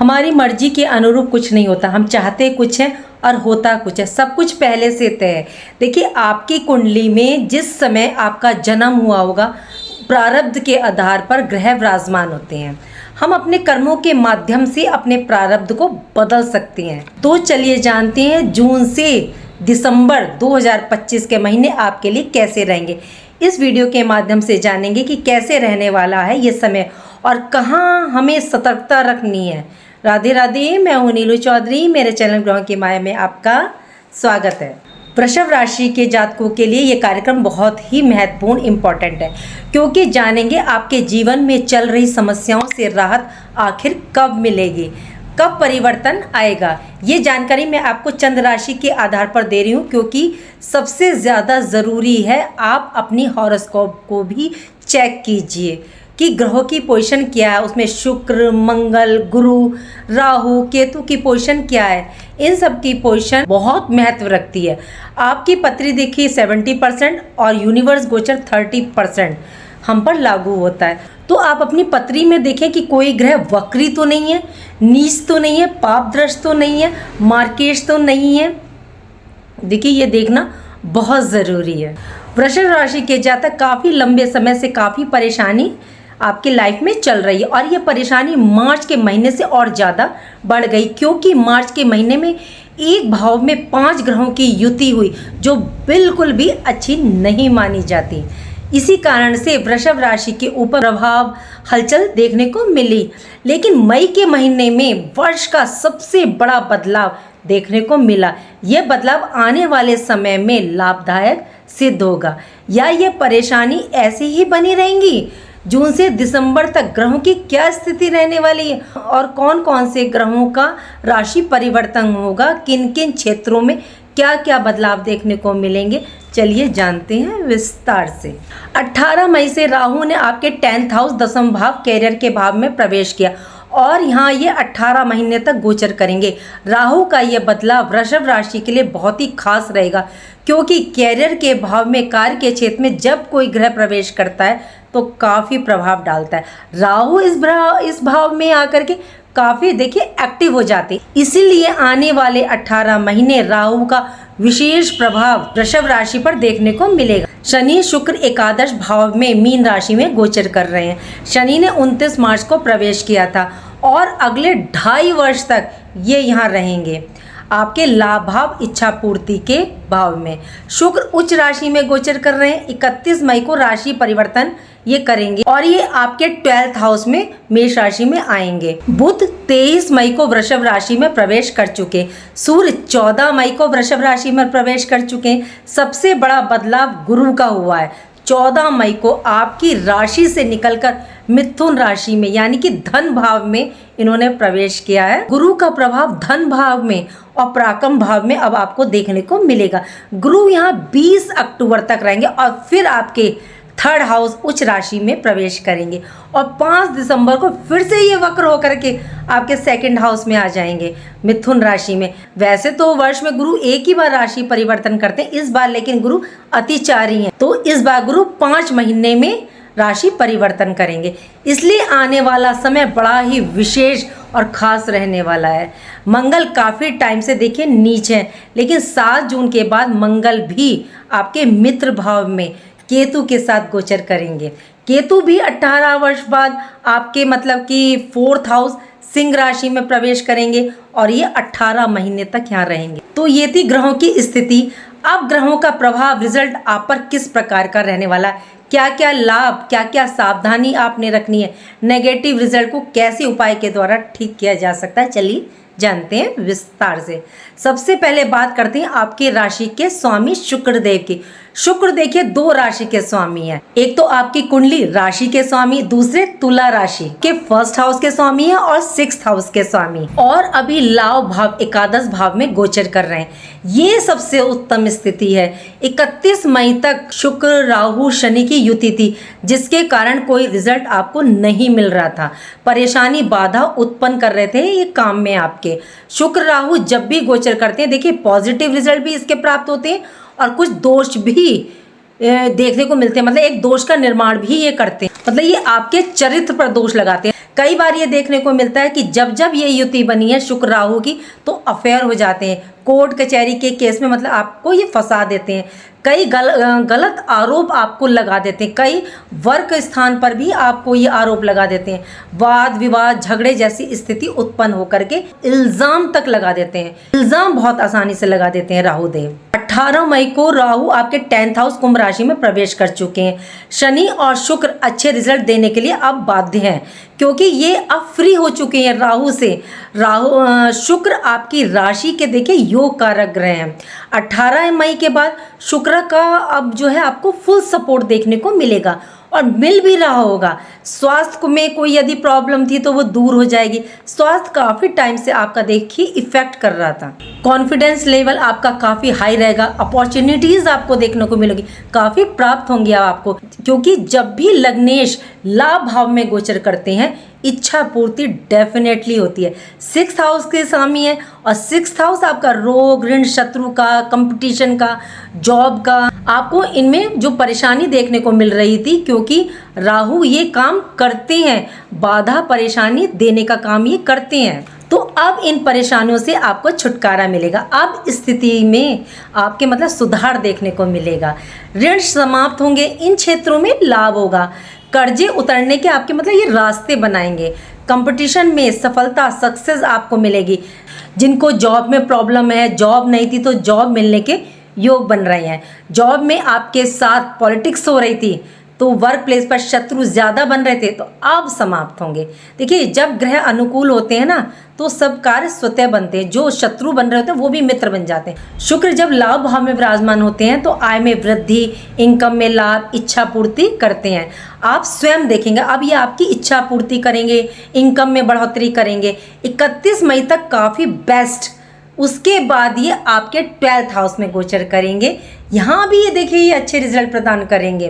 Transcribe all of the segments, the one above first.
हमारी मर्जी के अनुरूप कुछ नहीं होता, हम चाहते कुछ है और होता कुछ है, सब कुछ पहले से तय है। देखिए आपकी कुंडली में जिस समय आपका जन्म हुआ होगा, प्रारब्ध के आधार पर ग्रह विराजमान होते हैं। हम अपने कर्मों के माध्यम से अपने प्रारब्ध को बदल सकते हैं। तो चलिए जानते हैं जून से दिसंबर 2025 के महीने आपके लिए कैसे रहेंगे। इस वीडियो के माध्यम से जानेंगे कि कैसे रहने वाला है ये समय और कहाँ हमें सतर्कता रखनी है। राधे राधे, मैं हूँ नीलू चौधरी, मेरे चैनल ग्रहों की माया में आपका स्वागत है। वृषभ राशि के जातकों के लिए ये कार्यक्रम बहुत ही महत्वपूर्ण इम्पॉर्टेंट है, क्योंकि जानेंगे आपके जीवन में चल रही समस्याओं से राहत आखिर कब मिलेगी, कब परिवर्तन आएगा। ये जानकारी मैं आपको चंद्र राशि के आधार पर दे रही हूँ, क्योंकि सबसे ज़्यादा ज़रूरी है आप अपनी हॉरोस्कोप को भी चेक कीजिए कि ग्रहों की पोजीशन क्या है, उसमें शुक्र, मंगल, गुरु, राहु, केतु की पोजीशन क्या है। इन सब की पोजीशन बहुत महत्व रखती है। आपकी पत्री देखिए 70% और यूनिवर्स गोचर 30% हम पर लागू होता है। तो आप अपनी पत्री में देखें कि कोई ग्रह वक्री तो नहीं है, नीच तो नहीं है, पापदृष्ट तो नहीं है, मार्केश तो नहीं है। देखिए ये देखना बहुत ज़रूरी है। वृषभ राशि के जातक काफ़ी लंबे समय से काफ़ी परेशानी आपकी लाइफ में चल रही है, और ये परेशानी मार्च के महीने से और ज़्यादा बढ़ गई, क्योंकि मार्च के महीने में एक भाव में 5 ग्रहों की युति हुई, जो बिल्कुल भी अच्छी नहीं मानी जाती। इसी कारण से वृषभ राशि के ऊपर प्रभाव हलचल देखने को मिली। लेकिन मई के महीने में वर्ष का सबसे बड़ा बदलाव देखने को मिला। यह बदलाव आने वाले समय में लाभदायक सिद्ध होगा, या ये परेशानी ऐसी ही बनी रहेंगी। जून से दिसंबर तक ग्रहों की क्या स्थिति रहने वाली है और कौन कौन से ग्रहों का राशि परिवर्तन होगा, किन किन क्षेत्रों में क्या क्या बदलाव देखने को मिलेंगे, चलिए जानते हैं विस्तार से। 18 मई से राहु ने आपके 10th हाउस दसम भाव कैरियर के भाव में प्रवेश किया, और यहाँ ये 18 महीने तक गोचर करेंगे। राहु का ये बदलाव वृषभ राशि के लिए बहुत ही खास रहेगा, क्योंकि कैरियर के भाव में, कार्य के क्षेत्र में जब कोई ग्रह प्रवेश करता है तो काफ़ी प्रभाव डालता है। राहु इस भाव में आकर के काफ़ी देखिए एक्टिव हो जाते, इसीलिए आने वाले 18 महीने राहु का विशेष प्रभाव वृषभ राशि पर देखने को मिलेगा। शनि शुक्र एकादश भाव में मीन राशि में गोचर कर रहे हैं। शनि ने 29 मार्च को प्रवेश किया था और अगले 2.5 वर्ष तक ये यहाँ रहेंगे आपके लाभ भाव इच्छा पूर्ति के भाव में। शुक्र उच्च राशि में गोचर कर रहे हैं। 31 मई को राशि परिवर्तन ये करेंगे और ये आपके 12th हाउस में मेष राशि में आएंगे। बुध 23 मई को वृषभ राशि में प्रवेश कर चुके। सूर्य 14 मई को वृषभ राशि में प्रवेश कर चुके। सबसे बड़ा बदलाव गुरु का हुआ है। 14 मई को आपकी राशि से निकलकर मिथुन राशि में, यानी कि धन भाव में इन्होंने प्रवेश किया है। गुरु का प्रभाव धन भाव में और पराक्रम भाव में अब आपको देखने को मिलेगा। गुरु यहाँ 20 अक्टूबर तक रहेंगे और फिर आपके 3rd हाउस उच्च राशि में प्रवेश करेंगे, और 5 दिसंबर को फिर से ये वक्र होकर के आपके 2nd हाउस में आ जाएंगे, मिथुन राशि में। वैसे तो वर्ष में गुरु एक ही बार राशि परिवर्तन करते हैं, इस बार लेकिन गुरु अतिचारी हैं, तो इस बार गुरु 5 महीने में राशि परिवर्तन करेंगे। इसलिए आने वाला समय बड़ा ही विशेष और खास रहने वाला है। मंगल काफ़ी टाइम से देखिए नीचे है, लेकिन 7 जून के बाद मंगल भी आपके मित्र भाव में केतु के साथ गोचर करेंगे। केतु भी 18 वर्ष बाद आपके मतलब कि 4th हाउस सिंह राशि में प्रवेश करेंगे, और ये 18 महीने तक यहाँ रहेंगे। तो ये थी ग्रहों की स्थिति। अब ग्रहों का प्रभाव, रिजल्ट आप पर किस प्रकार का रहने वाला है, क्या क्या लाभ, क्या क्या सावधानी आपने रखनी है, नेगेटिव रिजल्ट को कैसे उपाय के द्वारा ठीक किया जा सकता है, चलिए जानते हैं विस्तार से। सबसे पहले बात करते हैं आपके राशि के स्वामी शुक्रदेव की। शुक्र देखिए 2 राशि के स्वामी हैं। एक तो आपकी कुंडली राशि के स्वामी, दूसरे तुला राशि के 1st हाउस के स्वामी है और 6th हाउस के स्वामी, और अभी लाभ भाव एकादश भाव में गोचर कर रहे हैं। ये सबसे उत्तम स्थिति है। 31 मई तक शुक्र राहु शनि की युति थी, जिसके कारण कोई रिजल्ट आपको नहीं मिल रहा था। परेशानी बाधा उत्पन्न कर रहे थे ये काम में आपके। शुक्र राहु जब भी गोचर करते हैं देखिए पॉजिटिव रिजल्ट भी इसके प्राप्त होते हैं और कुछ दोष भी देखने को मिलते हैं, मतलब एक दोष का निर्माण भी ये करते हैं, मतलब ये आपके चरित्र पर दोष लगाते हैं। कई बार ये देखने को मिलता है कि जब जब ये युति बनी है शुक्र राहु की, तो अफेयर हो जाते हैं, कोर्ट कचहरी के केस में मतलब आपको ये फंसा देते हैं, कई गलत आरोप आपको लगा देते हैं, कई वर्क स्थान पर भी आपको ये आरोप लगा देते हैं, वाद विवाद झगड़े जैसी स्थिति उत्पन्न होकर के इल्ज़ाम तक लगा देते हैं, इल्ज़ाम बहुत आसानी से लगा देते हैं राहु देव। 18 मई को राहु आपके 10th हाउस कुंभ राशि में प्रवेश कर चुके हैं। शनि और शुक्र अच्छे रिजल्ट देने के लिए अब बाध्य हैं, क्योंकि ये अब फ्री हो चुके हैं राहु से। शुक्र आपकी राशि के देखिए योग कारक ग्रह हैं। 18 मई के बाद शुक्र का अब जो है आपको फुल सपोर्ट देखने को मिलेगा और मिल भी रहा होगा। स्वास्थ्य में कोई यदि प्रॉब्लम थी तो वो दूर हो जाएगी। स्वास्थ्य काफ़ी टाइम से आपका देखिए इफेक्ट कर रहा था। कॉन्फिडेंस लेवल आपका काफ़ी हाई रहेगा। अपॉर्चुनिटीज़ आपको देखने को मिलेगी, काफ़ी प्राप्त होंगी आपको, क्योंकि जब भी लग्नेश लाभ भाव में गोचर करते हैं इच्छा पूर्ति डेफिनेटली होती है। 6th हाउस के स्वामी है और 6th हाउस आपका रोग ऋण शत्रु का, कंपटीशन का, जॉब का, आपको इनमें जो परेशानी देखने को मिल रही थी, क्योंकि राहु ये काम करते हैं, बाधा परेशानी देने का काम ये करते हैं। तो अब इन परेशानियों से आपको छुटकारा मिलेगा। अब स्थिति में आपके मतलब सुधार देखने को मिलेगा, ऋण समाप्त होंगे, इन क्षेत्रों में लाभ होगा, कर्जे उतरने के आपके मतलब ये रास्ते बनाएंगे। कंपटीशन में सफलता सक्सेस आपको मिलेगी। जिनको जॉब में प्रॉब्लम है, जॉब नहीं थी तो जॉब मिलने के योग बन रहे हैं। जॉब में आपके साथ पॉलिटिक्स हो रही थी तो वर्क प्लेस पर शत्रु ज़्यादा बन रहे थे तो अब समाप्त होंगे। देखिए जब ग्रह अनुकूल होते हैं ना तो सब कार्य स्वतः बनते हैं, जो शत्रु बन रहे होते हैं वो भी मित्र बन जाते हैं। शुक्र जब लाभ भाव में विराजमान होते हैं तो आय में वृद्धि, इनकम में लाभ, इच्छा पूर्ति करते हैं। आप स्वयं देखेंगे अब ये आपकी इच्छा पूर्ति करेंगे, इनकम में बढ़ोतरी करेंगे। 31 मई तक काफ़ी बेस्ट, उसके बाद ये आपके 12th हाउस में गोचर करेंगे। यहाँ भी ये देखिए ये अच्छे रिजल्ट प्रदान करेंगे।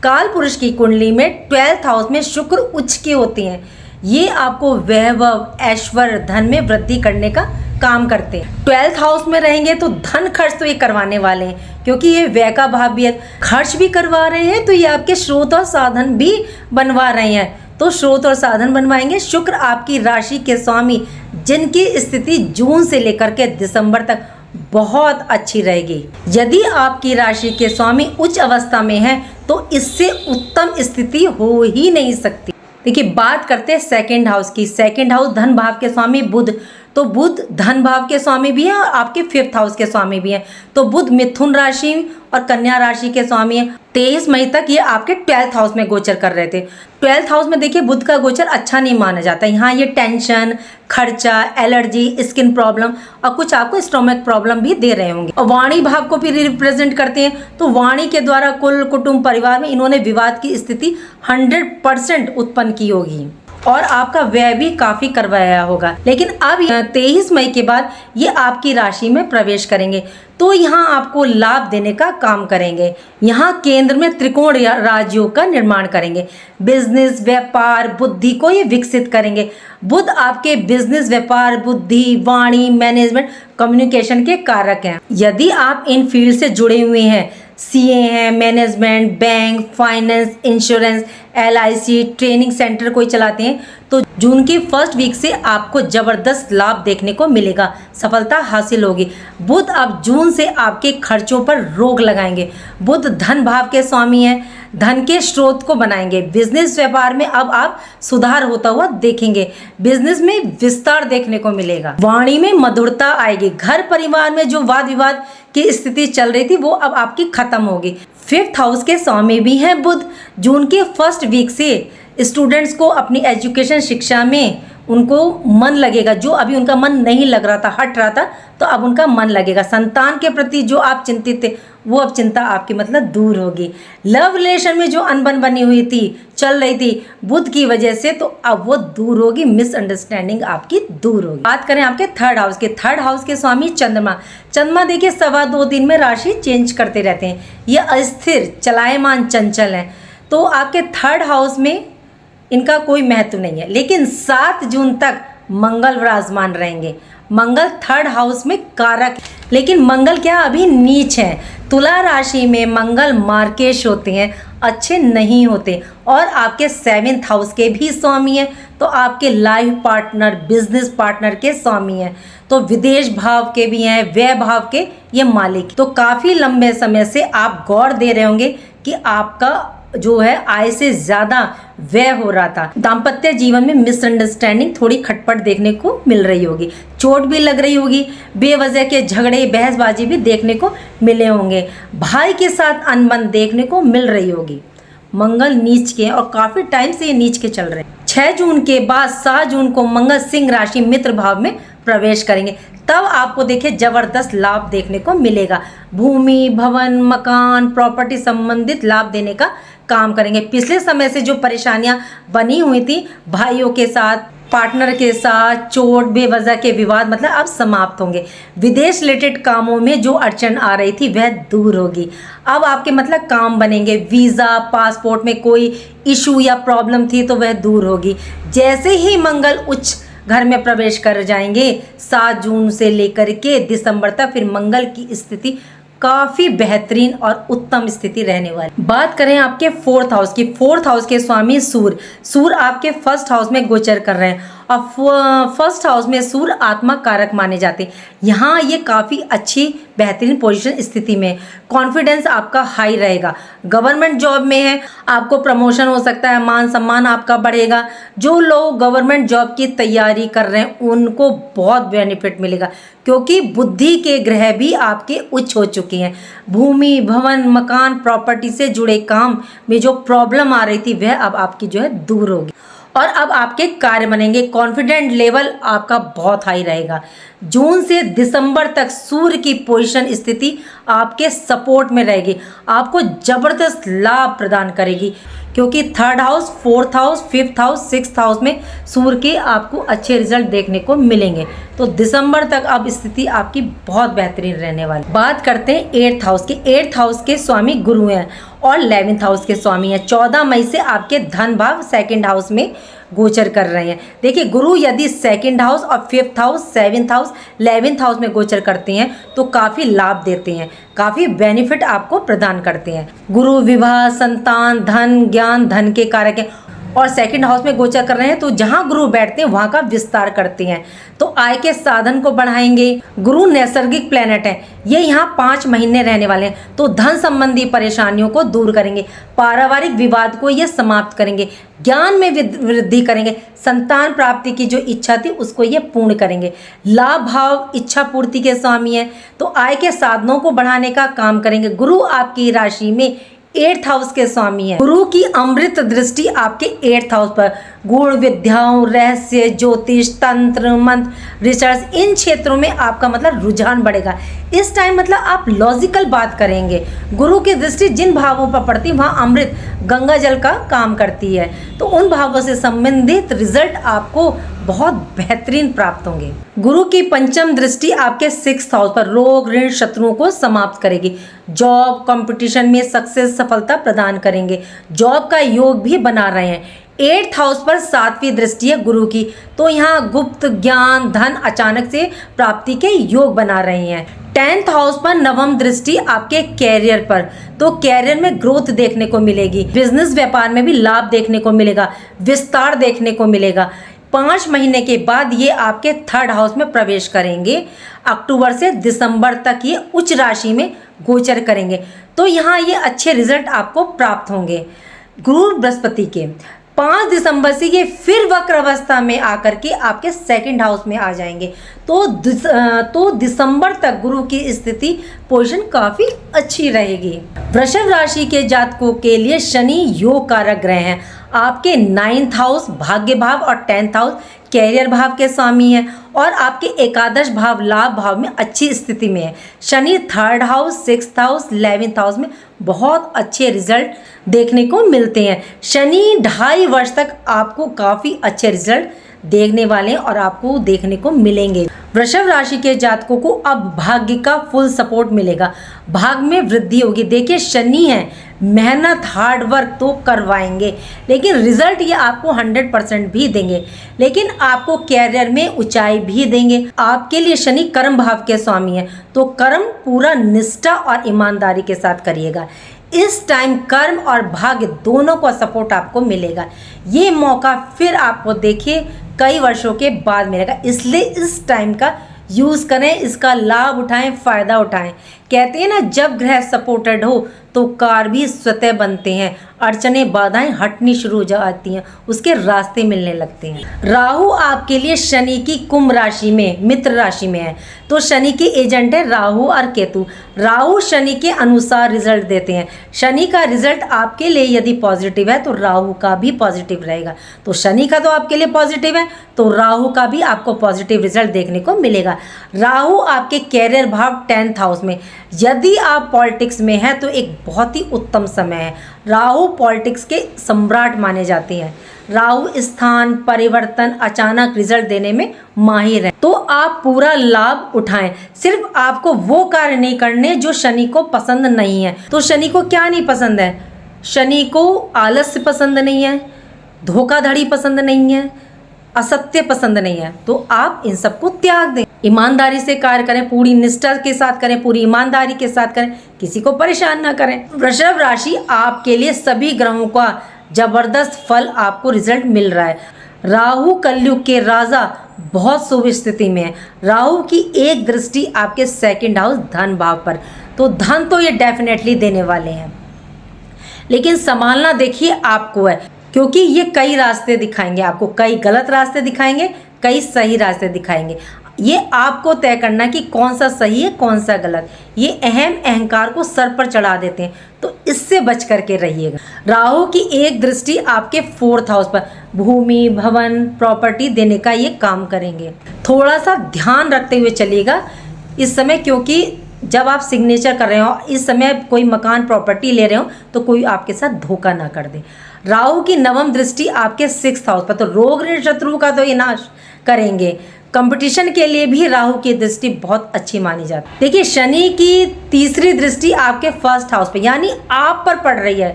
काल पुरुष की कुंडली में 12th हाउस में शुक्र उच्च के होते हैं, ये आपको वैभव ऐश्वर्य धन में वृद्धि करने का काम करते हैं। 12th हाउस में रहेंगे तो धन खर्च तो ये करवाने वाले हैं, क्योंकि ये व्यय का भाव भी है, खर्च भी करवा रहे हैं तो ये आपके स्रोत और साधन भी बनवा रहे हैं, तो स्रोत और साधन बनवाएंगे। शुक्र आपकी राशि के स्वामी, जिनकी स्थिति जून से लेकर के दिसंबर तक बहुत अच्छी रहेगी। यदि आपकी राशि के स्वामी उच्च अवस्था में है तो इससे उत्तम स्थिति हो ही नहीं सकती। देखिए बात करते हैं 2nd हाउस की। 2nd हाउस धन भाव के स्वामी बुध, तो बुध धन भाव के स्वामी भी हैं और आपके 5th हाउस के स्वामी भी हैं। तो बुध मिथुन राशि और कन्या राशि के स्वामी हैं। 23 मई तक ये आपके 12th हाउस में गोचर कर रहे थे। 12th हाउस में देखिए बुध का गोचर अच्छा नहीं माना जाता। यहाँ ये टेंशन, खर्चा, एलर्जी, स्किन प्रॉब्लम और कुछ आपको स्टोमक प्रॉब्लम भी दे रहे होंगे। और वाणी भाव को भी रिप्रेजेंट करते हैं, तो वाणी के द्वारा कुल कुटुंब परिवार में इन्होंने विवाद की स्थिति 100% उत्पन्न की होगी और आपका व्यय भी काफ़ी करवाया होगा। लेकिन अब 23 मई के बाद ये आपकी राशि में प्रवेश करेंगे तो यहाँ आपको लाभ देने का काम करेंगे। यहाँ केंद्र में त्रिकोण राजयोग का निर्माण करेंगे। बिजनेस, व्यापार, बुद्धि को ये विकसित करेंगे। बुध आपके बिजनेस, व्यापार, बुद्धि, वाणी, मैनेजमेंट, कम्युनिकेशन के कारक हैं। यदि आप इन फील्ड से जुड़े हुए हैं, सीए हैं, management, bank, finance, insurance, LIC, training centre कोई चलाते हैं तो जून की फर्स्ट वीक से आपको ज़बरदस्त लाभ देखने को मिलेगा, सफलता हासिल होगी। बुध अब जून से आपके खर्चों पर रोक लगाएंगे। बुध धन भाव के स्वामी हैं, धन के स्रोत को बनाएंगे। बिजनेस व्यापार में अब आप सुधार होता हुआ देखेंगे, बिजनेस में विस्तार देखने को मिलेगा। वाणी में मधुरता आएगी। घर परिवार में जो वाद विवाद की स्थिति चल रही थी वो अब आपकी खत्म होगी। 5th हाउस के स्वामी भी हैं बुध। जून के फर्स्ट वीक से स्टूडेंट्स को अपनी एजुकेशन शिक्षा में उनको मन लगेगा, जो अभी उनका मन नहीं लग रहा था, हट रहा था, तो अब उनका मन लगेगा। संतान के प्रति जो आप चिंतित थे वो अब चिंता आपकी मतलब दूर होगी। लव रिलेशन में जो अनबन बनी हुई थी, चल रही थी बुध की वजह से, तो अब वो दूर होगी, मिसअंडरस्टैंडिंग आपकी दूर होगी। बात करें आपके 3rd हाउस के। 3rd हाउस के स्वामी चंद्रमा। चंद्रमा देखिए 2.25 दिन में राशि चेंज करते रहते हैं, ये अस्थिर, चलायमान, चंचल हैं। तो आपके 3rd हाउस में इनका कोई महत्व नहीं है, लेकिन 7 जून तक मंगल विराजमान रहेंगे। मंगल 3rd हाउस में कारक, लेकिन मंगल क्या अभी नीच है। तुला राशि में मंगल मार्केश होते हैं, अच्छे नहीं होते, और आपके 7th हाउस के भी स्वामी हैं, तो आपके लाइफ पार्टनर, बिजनेस पार्टनर के स्वामी हैं, तो विदेश भाव के भी हैं, व्यय भाव के ये मालिक। तो काफ़ी लंबे समय से आप गौर दे रहे होंगे कि आपका जो है आय से ज़्यादा व्यय हो रहा था। दाम्पत्य जीवन में मिसअंडरस्टैंडिंग, थोड़ी खटपट देखने को मिल रही होगी, चोट भी लग रही होगी, बेवजह के झगड़े बहसबाजी भी देखने को मिले होंगे, भाई के साथ अनबन देखने को मिल रही होगी। मंगल नीच के हैं और काफ़ी टाइम से ये नीच के चल रहे हैं। 6 जून के बाद 7 जून को मंगल सिंह राशि मित्र भाव में प्रवेश करेंगे, तब आपको देखिए ज़बरदस्त लाभ देखने को मिलेगा। भूमि, भवन, मकान, प्रॉपर्टी संबंधित लाभ देने का काम करेंगे। पिछले समय से जो परेशानियां बनी हुई थी भाइयों के साथ, पार्टनर के साथ, चोट बेवजह के विवाद मतलब अब समाप्त होंगे। विदेश रिलेटेड कामों में जो अड़चन आ रही थी वह दूर होगी। अब आपके मतलब काम बनेंगे। वीज़ा, पासपोर्ट में कोई इशू या प्रॉब्लम थी तो वह दूर होगी। जैसे ही मंगल उच्च घर में प्रवेश कर जाएंगे 7 जून से लेकर के दिसंबर तक, फिर मंगल की स्थिति काफ़ी बेहतरीन और उत्तम स्थिति रहने वाली। बात करें आपके 4th हाउस की, 4th हाउस के स्वामी सूर्य आपके 1st हाउस में गोचर कर रहे हैं, और 1st हाउस में सूर्य आत्मा कारक माने जाते हैं। यहाँ ये काफ़ी अच्छी बेहतरीन पोजीशन स्थिति में, कॉन्फिडेंस आपका हाई रहेगा। गवर्नमेंट जॉब में है, आपको प्रमोशन हो सकता है, मान सम्मान आपका बढ़ेगा। जो लोग गवर्नमेंट जॉब की तैयारी कर रहे हैं उनको बहुत बेनिफिट मिलेगा, क्योंकि बुद्धि के ग्रह भी आपके उच्च हो चुके हैं। भूमि, भवन, मकान, प्रॉपर्टी से जुड़े काम में जो प्रॉब्लम आ रही थी वह अब आपकी जो है दूर होगी, और अब आपके कार्य बनेंगे। कॉन्फिडेंट लेवल आपका बहुत हाई रहेगा। जून से दिसंबर तक सूर्य की पोजीशन स्थिति आपके सपोर्ट में रहेगी, आपको ज़बरदस्त लाभ प्रदान करेगी, क्योंकि 3rd house, 4th house, 5th house, 6th house में सूर्य के आपको अच्छे रिजल्ट देखने को मिलेंगे। तो दिसंबर तक अब स्थिति आपकी बहुत बेहतरीन रहने वाली। बात करते हैं 8th हाउस की। 8th हाउस के स्वामी गुरु हैं और 11th हाउस के स्वामी हैं। 14 मई से आपके धन भाव 2nd हाउस में गोचर कर रहे हैं। देखिए, गुरु यदि 2nd हाउस और 5th house, 7th house, 11th house में गोचर करते हैं तो काफ़ी लाभ देते हैं, काफ़ी बेनिफिट आपको प्रदान करते हैं। गुरु विवाह, संतान, धन, ज्ञान, धन के कारक हैं, और 2nd हाउस में गोचर कर रहे हैं तो जहाँ गुरु बैठते हैं वहाँ का विस्तार करते हैं, तो आय के साधन को बढ़ाएंगे। गुरु नैसर्गिक प्लेनेट है, ये यहाँ 5 महीने रहने वाले हैं, तो धन संबंधी परेशानियों को दूर करेंगे, पारिवारिक विवाद को ये समाप्त करेंगे, ज्ञान में वृद्धि करेंगे, संतान प्राप्ति की जो इच्छा थी उसको ये पूर्ण करेंगे। लाभ भाव इच्छा पूर्ति के स्वामी है, तो आय के साधनों को बढ़ाने का काम करेंगे। गुरु आपकी राशि में 8th हाउस के स्वामी है। गुरु की अमृत दृष्टि आपके 8th हाउस पर गुण, विद्याओं, रहस्य, ज्योतिष, तंत्र, मंत्र, रिसर्च, इन क्षेत्रों में आपका मतलब रुझान बढ़ेगा। इस टाइम मतलब आप लॉजिकल बात करेंगे। गुरु की दृष्टि जिन भावों पर पड़ती है वहाँ अमृत गंगा जल का काम करती है, तो उन भावों से संबंधित रिजल्ट आपको बहुत बेहतरीन प्राप्त होंगे। गुरु की 5म दृष्टि आपके 6th हाउस पर रोग, ऋण, शत्रुओं को समाप्त करेगी। जॉब, कंपटीशन में सक्सेस, सफलता प्रदान करेंगे। जॉब का योग भी बना रहे हैं। 8th हाउस पर 7वीं दृष्टि है गुरु की, तो यहाँ गुप्त ज्ञान, धन अचानक से प्राप्ति के योग बना रहे हैं। 10th हाउस पर 9वीं दृष्टि आपके कैरियर पर, तो कैरियर में ग्रोथ देखने को मिलेगी। बिजनेस व्यापार में भी लाभ देखने को मिलेगा, विस्तार देखने को मिलेगा। 5 महीने के बाद ये आपके 3rd हाउस में प्रवेश करेंगे। अक्टूबर से दिसंबर तक ये उच्च राशि में गोचर करेंगे, तो यहाँ ये अच्छे रिजल्ट आपको प्राप्त होंगे। गुरु बृहस्पति के 5 दिसंबर से ये फिर वक्र अवस्था में आकर के आपके 2nd हाउस में आ जाएंगे, तो दिसंबर तक गुरु की स्थिति पोजीशन काफ़ी अच्छी रहेगी। वृषभ राशि के जातकों के लिए शनि योग कारक ग्रह हैं। आपके 9th हाउस भाग्य भाव और 10th हाउस कैरियर भाव के स्वामी हैं, और आपके एकादश भाव लाभ भाव में अच्छी स्थिति में है। Shani 3rd house, 6th house, 11th house में बहुत अच्छे रिजल्ट देखने को मिलते हैं। शनि 2.5 वर्ष तक आपको काफ़ी अच्छे रिजल्ट देखने वाले हैं और आपको देखने को मिलेंगे। वृषभ राशि के जातकों को अब भाग्य का फुल सपोर्ट मिलेगा, भाग्य में वृद्धि होगी। देखिए शनि है, मेहनत हार्ड वर्क तो करवाएंगे, लेकिन रिजल्ट ये आपको 100% भी देंगे, लेकिन आपको कैरियर में ऊंचाई भी देंगे। आपके लिए शनि कर्म भाव के स्वामी है, तो कर्म पूरा निष्ठा और ईमानदारी के साथ करिएगा। इस टाइम कर्म और भाग्य दोनों का सपोर्ट आपको मिलेगा। ये मौका फिर आपको देखिए कई वर्षों के बाद मिलेगा, इसलिए इस टाइम का यूज़ करें, इसका लाभ उठाएं, फ़ायदा उठाएं। कहते हैं ना, जब ग्रह सपोर्टेड हो तो कार भी स्वतः बनते हैं, अड़चने बाधाएं हटनी शुरू हो जाती हैं, उसके रास्ते मिलने लगते हैं। राहु आपके लिए शनि की कुंभ राशि में, मित्र राशि में है, तो शनि के एजेंट है राहु और केतु। राहु शनि के अनुसार रिजल्ट देते हैं। शनि का रिजल्ट आपके लिए यदि पॉजिटिव है तो राहु का भी पॉजिटिव रहेगा। तो शनि का तो आपके लिए पॉजिटिव है, तो राहु का भी आपको पॉजिटिव रिजल्ट देखने को मिलेगा। राहु आपके कैरियर भाव 10th हाउस में, यदि आप पॉलिटिक्स में हैं तो एक बहुत ही उत्तम समय है। राहु पॉलिटिक्स के सम्राट माने जाते हैं। राहु स्थान परिवर्तन, अचानक रिजल्ट देने में माहिर है, तो आप पूरा लाभ उठाएं। सिर्फ आपको वो कार्य नहीं करने जो शनि को पसंद नहीं है। तो शनि को क्या नहीं पसंद है? शनि को आलस्य पसंद नहीं है, धोखाधड़ी पसंद नहीं है, असत्य पसंद नहीं है, तो आप इन सबको त्याग दें। ईमानदारी से कार्य करें, पूरी निष्ठा के साथ करें, पूरी ईमानदारी के साथ करें, किसी को परेशान ना करें। वृषभ राशि आपके लिए सभी ग्रहों का जबरदस्त फल आपको रिजल्ट मिल रहा है। राहु कलयुग के राजा बहुत शुभ स्थिति में है। राहु की एक दृष्टि आपके 2nd हाउस धन भाव पर, तो धन तो ये डेफिनेटली देने वाले हैं, लेकिन संभालना देखिए आपको है, क्योंकि ये कई रास्ते दिखाएंगे आपको, कई गलत रास्ते दिखाएंगे, कई सही रास्ते दिखाएंगे। ये आपको तय करना कि कौन सा सही है कौन सा गलत। ये अहंकार को सर पर चढ़ा देते हैं, तो इससे बच करके रहिएगा। राहु की एक दृष्टि आपके 4th हाउस पर भूमि भवन प्रॉपर्टी देने का ये काम करेंगे। थोड़ा सा ध्यान रखते हुए चलिएगा इस समय, क्योंकि जब आप सिग्नेचर कर रहे हो, इस समय कोई मकान प्रॉपर्टी ले रहे हो, तो कोई आपके साथ धोखा ना कर दे। राहु की 9वीं दृष्टि आपके 6th हाउस पर, तो रोग ऋण शत्रु का तो ये नाश करेंगे। कंपटीशन के लिए भी राहु की दृष्टि बहुत अच्छी मानी जाती है। देखिए शनि की 3री दृष्टि आपके 1st हाउस पे, यानी आप पर पड़ रही है,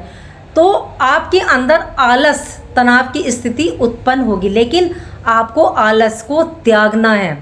तो आपके अंदर आलस तनाव की स्थिति उत्पन्न होगी, लेकिन आपको आलस को त्यागना है,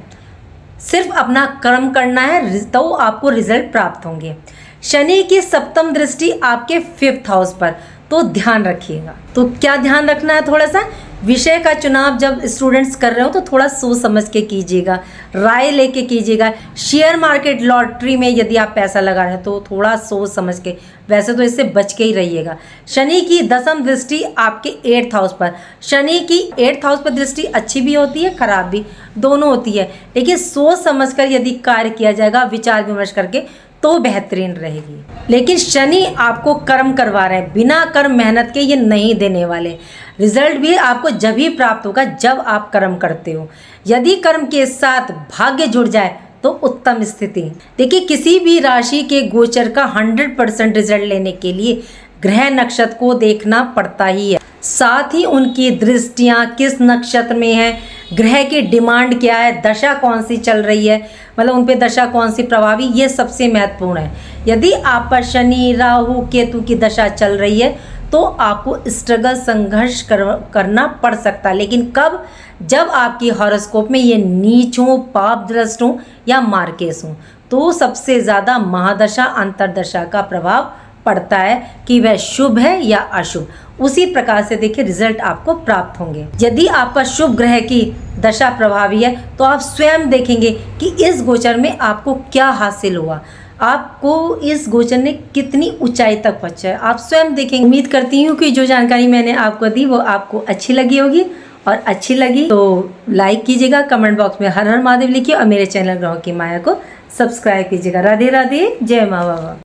सिर्फ अपना कर्म करना है, तो आपको रिजल्ट प्राप्त होंगे। शनि की 7वीं दृष्टि आपके 5th हाउस पर, तो ध्यान रखिएगा। तो क्या ध्यान रखना है? थोड़ा सा विषय का चुनाव जब स्टूडेंट्स कर रहे हो तो थोड़ा सोच समझ के कीजिएगा, राय लेके कीजिएगा। शेयर मार्केट लॉटरी में यदि आप पैसा लगा रहे हैं तो थोड़ा सोच समझ के, वैसे तो इससे बच के ही रहिएगा। शनि की 10वीं दृष्टि आपके 8th हाउस पर। शनि की 8th हाउस पर दृष्टि अच्छी भी होती है, खराब भी, दोनों होती है, लेकिन सोच समझ कर यदि कार्य किया जाएगा विचार विमर्श करके तो बेहतरीन रहेगी। लेकिन शनि आपको कर्म करवा रहे हैं, बिना कर्म मेहनत के ये नहीं देने वाले। रिजल्ट भी आपको जब ही प्राप्त होगा जब आप कर्म करते हो। यदि कर्म के साथ भाग्य जुड़ जाए तो उत्तम स्थिति। देखिए किसी भी राशि के गोचर का 100% रिजल्ट लेने के लिए ग्रह नक्षत्र को देखना पड़ता ही है, साथ ही उनकी दृष्टियां किस नक्षत्र में है, ग्रह की डिमांड क्या है, दशा कौन सी चल रही है, मतलब उन पे दशा कौन सी प्रभावी, ये सबसे महत्वपूर्ण है। यदि आप पर शनि राहु केतु की दशा चल रही है तो आपको स्ट्रगल संघर्ष करना पड़ सकता है, लेकिन कब? जब आपकी हॉरोस्कोप में ये नीच हो, पाप दृष्ट हो या मार्केस हो, तो सबसे ज़्यादा महादशा अंतरदशा का प्रभाव पड़ता है कि वह शुभ है या अशुभ। उसी प्रकार से देखिए रिजल्ट आपको प्राप्त होंगे। यदि आप पर शुभ ग्रह की दशा प्रभावी है तो आप स्वयं देखेंगे कि इस गोचर में आपको क्या हासिल हुआ, आपको इस गोचर ने कितनी ऊंचाई तक पहुंचा है, आप स्वयं देखेंगे। उम्मीद करती हूँ कि जो जानकारी मैंने आपको दी वो आपको अच्छी लगी होगी, और अच्छी लगी तो लाइक कीजिएगा, कमेंट बॉक्स में हर हर महादेव लिखिए, और मेरे चैनल ग्रहों की माया को सब्सक्राइब कीजिएगा। राधे राधे, जय माँ बाबा।